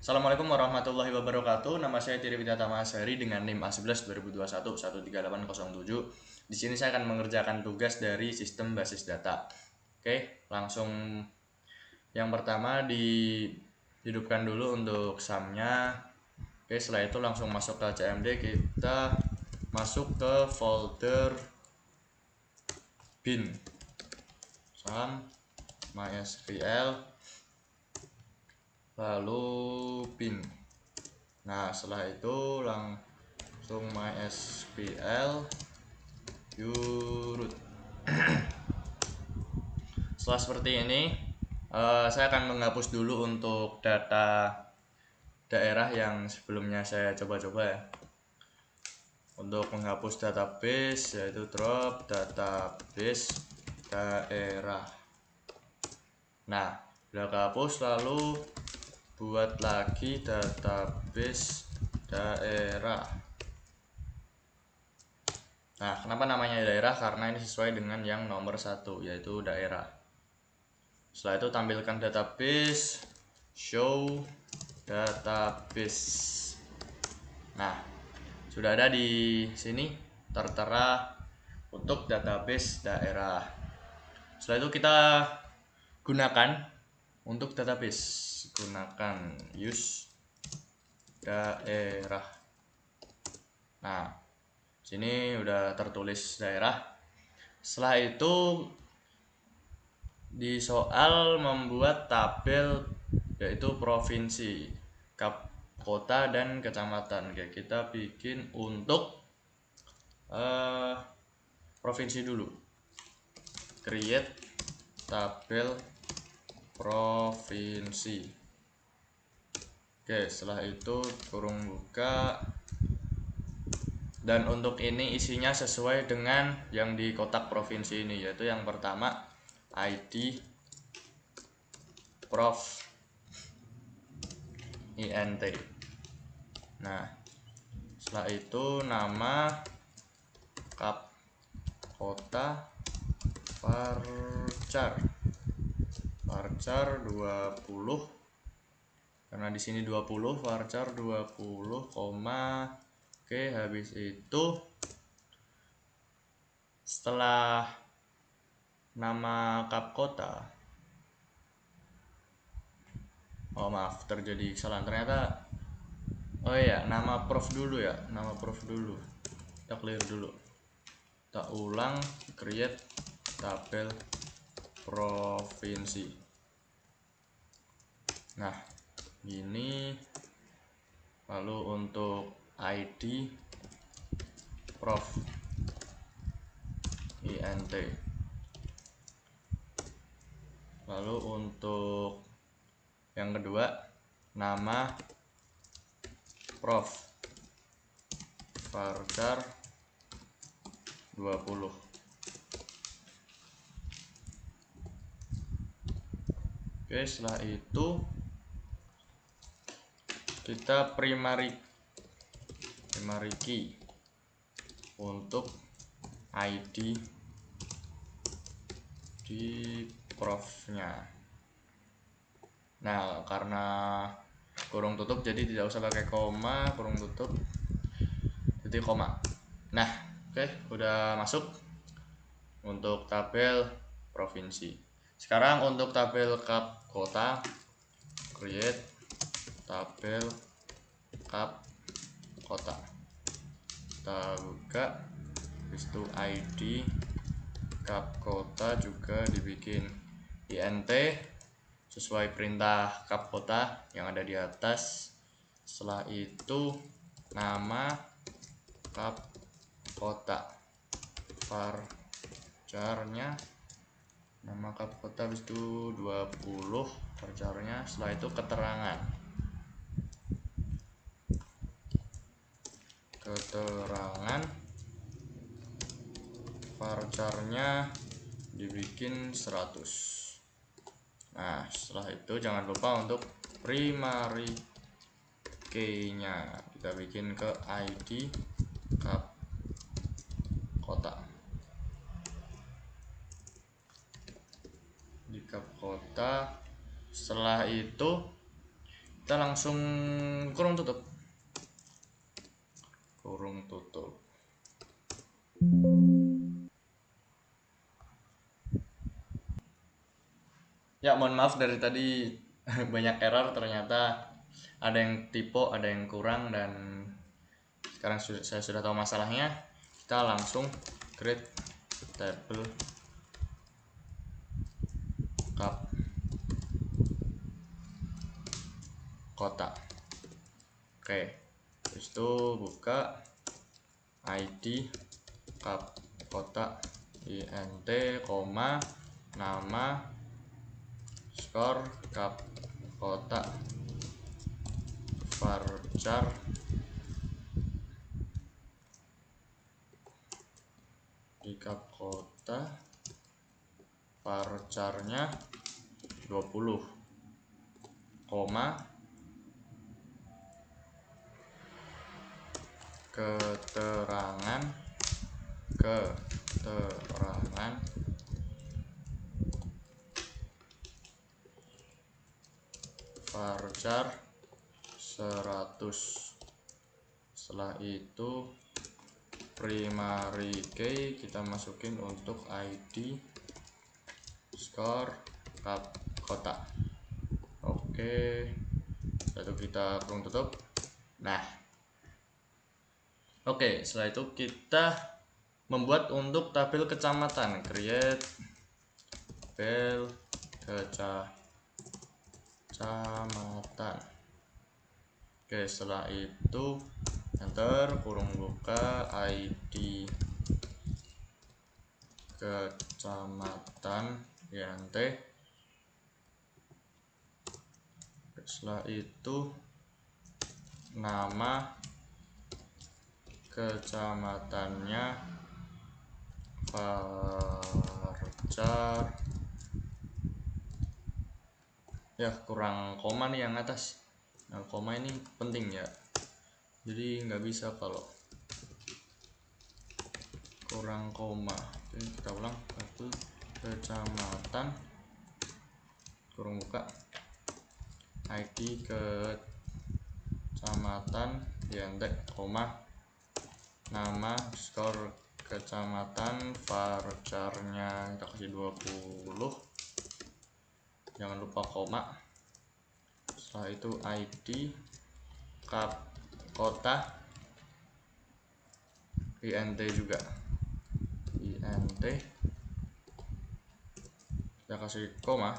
Assalamualaikum warahmatullahi wabarakatuh. Nama saya Tiri Widyatama Asari dengan NIM A11 2021 13807. Di sini saya akan mengerjakan tugas dari sistem basis data. Oke, langsung yang pertama dihidupkan dulu untuk sumnya. Oke, setelah itu langsung masuk ke CMD, kita masuk ke folder bin sum MySQL lalu bin. Nah, setelah itu langsung MySQL root. Setelah seperti ini, saya akan menghapus dulu untuk data daerah yang sebelumnya saya coba-coba ya. Untuk menghapus database yaitu drop database daerah. Nah, sudah kehapus, lalu buat lagi database daerah. Nah, kenapa namanya daerah? Karena ini sesuai dengan yang nomor 1 yaitu daerah. Setelah itu tampilkan database, show database. Nah, sudah ada di sini tertera untuk database daerah. Setelah itu kita gunakan untuk database, gunakan use daerah. Nah, sini udah tertulis daerah. Setelah itu di soal membuat tabel yaitu provinsi, kota dan kecamatan. Oke, kita bikin untuk provinsi dulu. Create tabel provinsi. Oke, setelah itu kurung buka. Dan untuk ini isinya sesuai dengan yang di kotak provinsi ini, yaitu yang pertama ID Prof INT. Nah, setelah itu nama kap kota varchar 20, karena di sini 20 varchar 20, oke, habis itu setelah nama kap kota, oh maaf, terjadi kesalahan ternyata. Oh iya, nama prof dulu ya, nama prof dulu, kita clear dulu, kita ulang, create tabel provinsi. Nah, gini. Lalu untuk ID Prof INT. Lalu untuk yang kedua nama Prof varchar 20. Oke, setelah itu kita primary key untuk ID di profnya. Nah, karena kurung tutup jadi tidak usah pakai koma, kurung tutup titik koma. Nah, oke, udah masuk untuk tabel provinsi. Sekarang untuk tabel kap kota, create tabel kap kota. Kita buka, habis itu ID kap kota juga dibikin INT sesuai perintah kap kota yang ada di atas. Setelah itu nama kap kota varcharnya, nama kap kota, habis itu 20 varcharnya. Setelah itu keterangan varcharnya dibikin 100. Nah, setelah itu jangan lupa untuk primary key-nya kita bikin ke ID kap kota. Di kap kota, setelah itu kita langsung kurung tutup. Ya, mohon maaf dari tadi banyak error, ternyata ada yang typo, ada yang kurang, dan sekarang saya sudah tahu masalahnya. Kita langsung create table cup kota. Oke, habis itu buka ID cup kota int, koma, nama, skor cup kota, varchar di cup kota, varcharnya 20, koma, keterangan varchar 100. Setelah itu primary key kita masukin untuk ID, skor, cup kota. Oke, lalu kita kurung tutup. Nah, oke, setelah itu kita membuat untuk tabel kecamatan, create tabel kecamatan. Oke, setelah itu enter, kurung buka ID kecamatan int. Setelah itu nama kecamatannya varchar. Ya, kurang koma nih yang atas. Nah, koma ini penting ya, jadi nggak bisa kalau kurang koma. Oke, kita ulang. Satu, kecamatan, kurung buka ID kecamatan int, koma, nama, skor kecamatan, varcharnya kita kasih 20, jangan lupa koma. Setelah itu ID cup kota int juga, int kita kasih koma.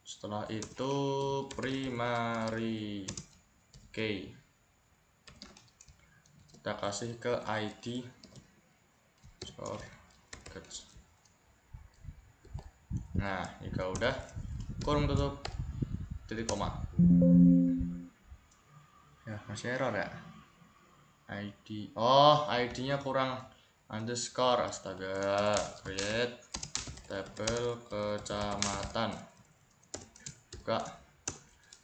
Setelah itu primary key kita kasih ke ID, skor, catch. Nah, jika udah, kurung tutup, titik koma. Ya, masih error ya. ID, oh ID nya kurang underscore, astaga. Create tabel kecamatan, buka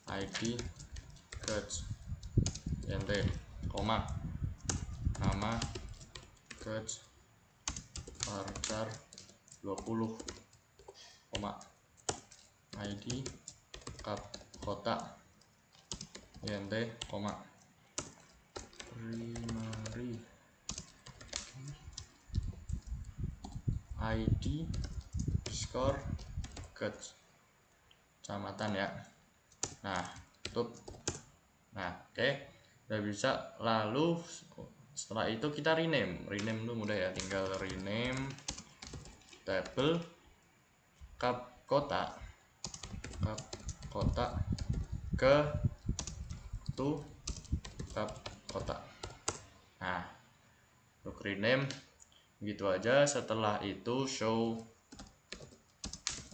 ID catch int, koma, nama catch varchar 20, koma, ID cup kota int, koma, primary ID, skor, catch kecamatan ya. Nah, tutup. Nah, oke, udah bisa. Lalu setelah itu kita rename itu mudah ya, tinggal rename tabel cup kota ke to cup kota. Nah, untuk rename gitu aja. Setelah itu show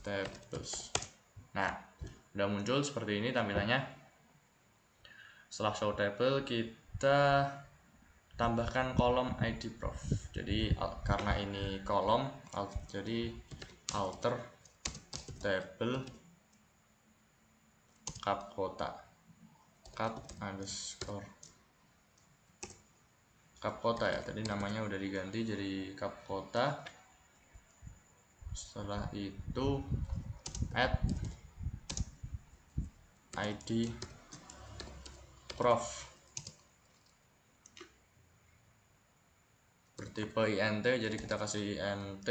tables. Nah, udah muncul seperti ini tampilannya. Setelah show table, kita tambahkan kolom ID prof. Jadi karena ini kolom, jadi alter table cup kota, cup underscore cup kota ya. Tadi namanya udah diganti jadi cup kota. Setelah itu add ID prof bertipe int, jadi kita kasih int.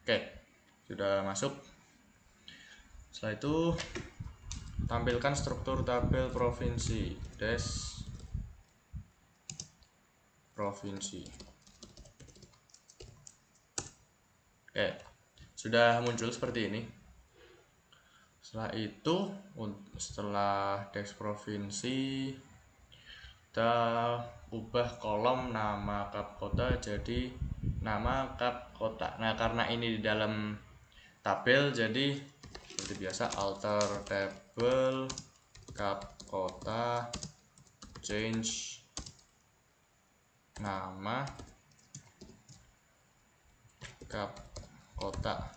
Oke, sudah masuk. Setelah itu tampilkan struktur tabel provinsi provinsi. Oke, sudah muncul seperti ini. Setelah itu, setelah teks provinsi, kita ubah kolom nama kap kota jadi nama kap kota. Nah, karena ini di dalam tabel, jadi seperti biasa alter table kap kota change nama kap kota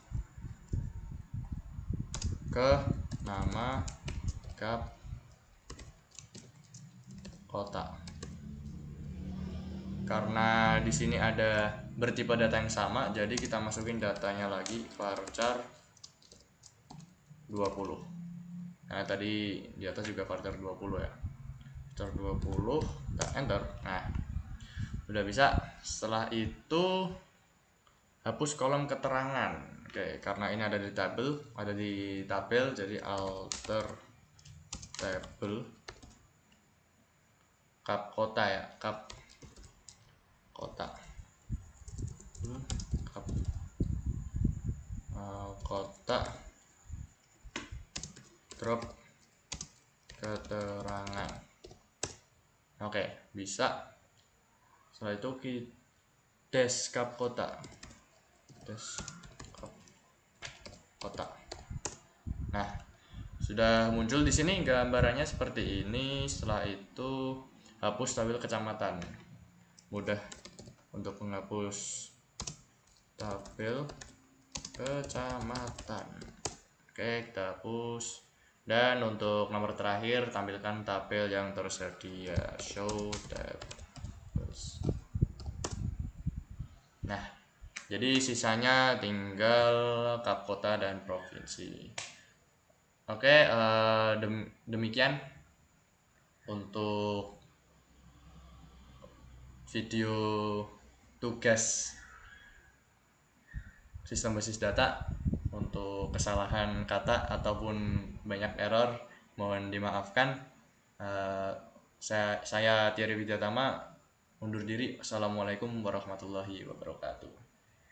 ke nama kap kota. Karena di sini ada bertipe data yang sama, jadi kita masukin datanya lagi varchar 20. Nah, tadi di atas juga varchar 20 ya. Varchar 20, kita enter. Nah, udah bisa. Setelah itu hapus kolom keterangan. Oke, karena ini ada di tabel, jadi alter table kap kota ya, kap kota. Kap kota drop keterangan. Oke, bisa. Setelah itu kita des kap kota. Nah, sudah muncul di sini gambarannya seperti ini. Setelah itu hapus tabel kecamatan. Mudah untuk menghapus tabel kecamatan. Oke, kita hapus. Dan untuk nomor terakhir, tampilkan tabel yang tersedia, show tables. Nah, jadi sisanya tinggal kap kota dan provinsi. Oke, demikian untuk video tugas sistem basis data. Untuk kesalahan kata ataupun banyak error, mohon dimaafkan. Saya Thierry Widyatama undur diri. Assalamualaikum warahmatullahi wabarakatuh.